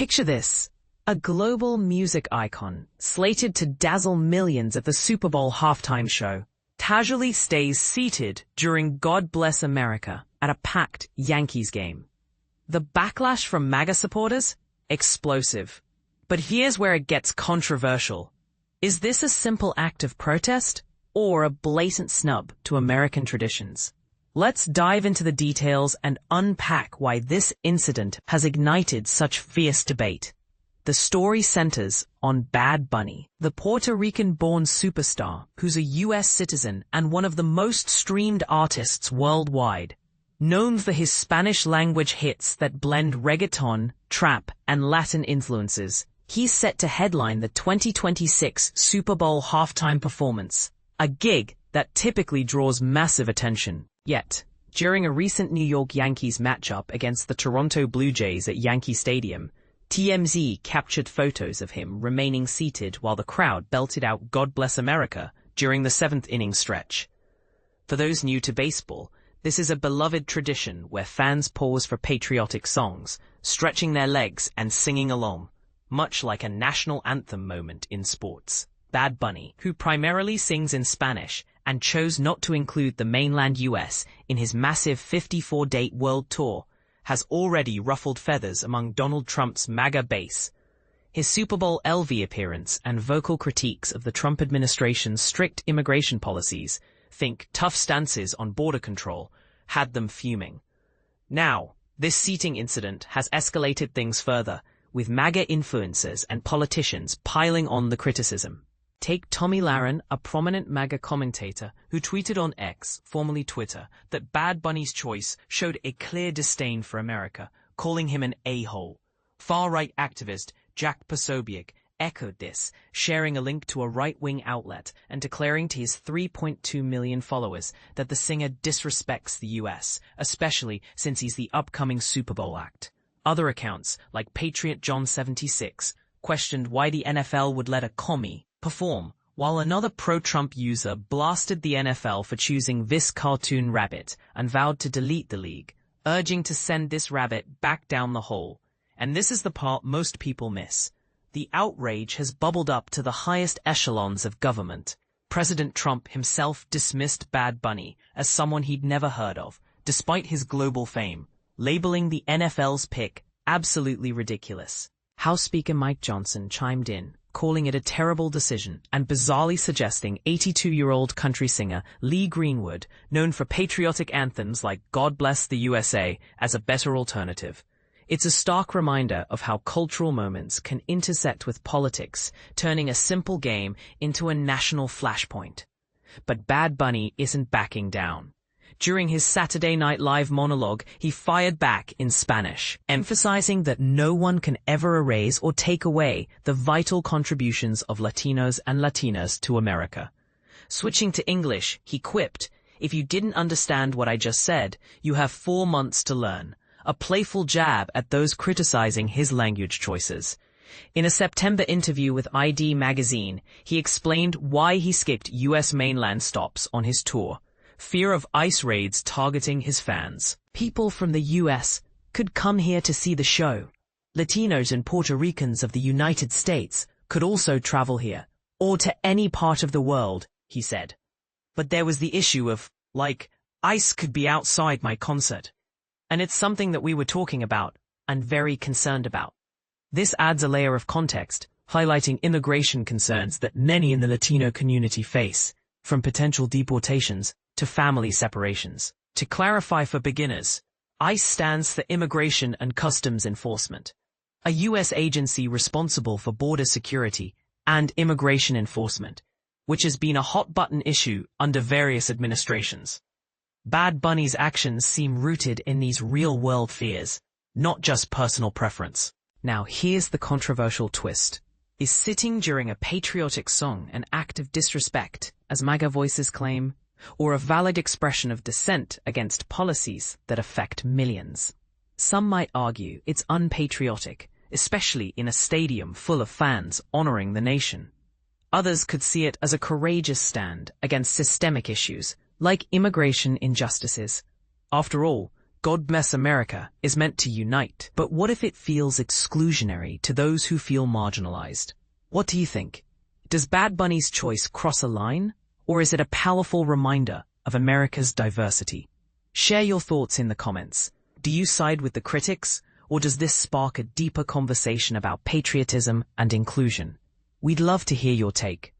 Picture this. A global music icon, slated to dazzle millions at the Super Bowl halftime show, casually stays seated during God Bless America at a packed Yankees game. The backlash from MAGA supporters? Explosive. But here's where it gets controversial. Is this a simple act of protest or a blatant snub to American traditions? Let's dive into the details and unpack why this incident has ignited such fierce debate. The story centers on Bad Bunny, the Puerto Rican-born superstar who's a U.S. citizen and one of the most streamed artists worldwide. Known for his Spanish-language hits that blend reggaeton, trap, and Latin influences, he's set to headline the 2026 Super Bowl halftime performance, a gig that typically draws massive attention. Yet, during a recent New York Yankees matchup against the Toronto Blue Jays at Yankee Stadium, TMZ captured photos of him remaining seated while the crowd belted out God Bless America during the seventh-inning stretch. For those new to baseball, this is a beloved tradition where fans pause for patriotic songs, stretching their legs and singing along, much like a national anthem moment in sports. Bad Bunny, who primarily sings in Spanish and chose not to include the mainland US in his massive 54-date world tour, has already ruffled feathers among Donald Trump's MAGA base. His Super Bowl LV appearance and vocal critiques of the Trump administration's strict immigration policies, think tough stances on border control, had them fuming. Now, this seating incident has escalated things further, with MAGA influencers and politicians piling on the criticism. Take Tomi Lahren, a prominent MAGA commentator who tweeted on X, formerly Twitter, that Bad Bunny's choice showed a clear disdain for America, calling him an a-hole. Far-right activist Jack Posobiec echoed this, sharing a link to a right-wing outlet and declaring to his 3.2 million followers that the singer disrespects the US, especially since he's the upcoming Super Bowl act. Other accounts, like Patriot John 76, questioned why the NFL would let a commie perform, while another pro-Trump user blasted the NFL for choosing this cartoon rabbit and vowed to delete the league, urging to send this rabbit back down the hole. And this is the part most people miss. The outrage has bubbled up to the highest echelons of government. President Trump himself dismissed Bad Bunny as someone he'd never heard of, despite his global fame, labeling the NFL's pick absolutely ridiculous. House Speaker Mike Johnson chimed in, calling it a terrible decision and bizarrely suggesting 82-year-old country singer Lee Greenwood, known for patriotic anthems like God Bless the USA, as a better alternative. It's a stark reminder of how cultural moments can intersect with politics, turning a simple game into a national flashpoint. But Bad Bunny isn't backing down. During his Saturday Night Live monologue, he fired back in Spanish, emphasizing that no one can ever erase or take away the vital contributions of Latinos and Latinas to America. Switching to English, he quipped, "If you didn't understand what I just said, you have 4 months to learn," a playful jab at those criticizing his language choices. In a September interview with ID magazine, he explained why he skipped U.S. mainland stops on his tour. Fear of ICE raids targeting his fans. People from the U.S. could come here to see the show. Latinos and Puerto Ricans of the United States could also travel here, or to any part of the world, he said. But there was the issue of, ICE could be outside my concert. And it's something that we were talking about, and very concerned about. This adds a layer of context, highlighting immigration concerns that many in the Latino community face, from potential deportations to family separations. To clarify for beginners, ICE stands for Immigration and Customs Enforcement, a U.S. agency responsible for border security and immigration enforcement, which has been a hot-button issue under various administrations. Bad Bunny's actions seem rooted in these real-world fears, not just personal preference. Now here's the controversial twist. Is sitting during a patriotic song an act of disrespect, as MAGA voices claim, or a valid expression of dissent against policies that affect millions? Some might argue it's unpatriotic, especially in a stadium full of fans honoring the nation. Others could see it as a courageous stand against systemic issues, like immigration injustices. After all, God Bless America is meant to unite, but what if it feels exclusionary to those who feel marginalized? What do you think? Does Bad Bunny's choice cross a line, or is it a powerful reminder of America's diversity? Share your thoughts in the comments. Do you side with the critics, or does this spark a deeper conversation about patriotism and inclusion? We'd love to hear your take.